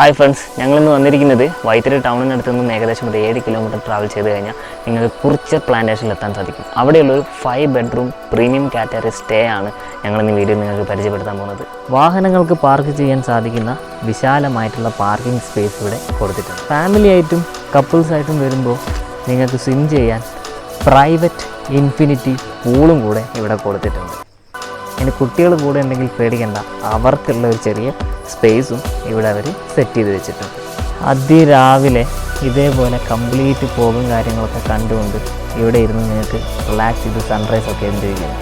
Hi friends, ഞങ്ങളിന്ന് വന്നിരിക്കുന്നത് വൈത്തിരി ടൗണിനടുത്ത് നിന്നും ഏകദേശം ഒരു 7 കിലോമീറ്റർ ട്രാവൽ ചെയ്ത് കഴിഞ്ഞാൽ നിങ്ങൾക്ക് കുറിച്യർ പ്ലാന്റേഷനിൽ എത്താൻ സാധിക്കും. അവിടെയുള്ളൊരു 5 ബെഡ്റൂം പ്രീമിയം കാറ്റഗറി സ്റ്റേ ആണ് ഞങ്ങളിന്ന് വീഡിയോ നിങ്ങൾക്ക് പരിചയപ്പെടുത്താൻ പോകുന്നത്. വാഹനങ്ങൾക്ക് പാർക്ക് ചെയ്യാൻ സാധിക്കുന്ന വിശാലമായിട്ടുള്ള പാർക്കിംഗ് സ്പേസ് ഇവിടെ കൊടുത്തിട്ടുണ്ട്. ഫാമിലി ആയിട്ടും കപ്പിൾസായിട്ടും വരുമ്പോൾ നിങ്ങൾക്ക് സ്വിം ചെയ്യാൻ പ്രൈവറ്റ് ഇൻഫിനിറ്റി പൂളും കൂടെ ഇവിടെ കൊടുത്തിട്ടുണ്ട്. ഇനി കുട്ടികൾ കൂടെ ഉണ്ടെങ്കിൽ പേടിക്കേണ്ട, അവർക്കുള്ള ഒരു ചെറിയ സ്പേസും ഇവിടെ അവർ സെറ്റ് ചെയ്ത് വെച്ചിട്ടുണ്ട്. അതിരാവിലെ ഇതേപോലെ കംപ്ലീറ്റ് പോകും കാര്യങ്ങളൊക്കെ കണ്ടുകൊണ്ട് ഇവിടെ ഇരുന്ന് നിങ്ങൾക്ക് റിലാക്സ് ചെയ്ത് സൺറൈസ് ഒക്കെ എൻജോയ് ചെയ്യാം.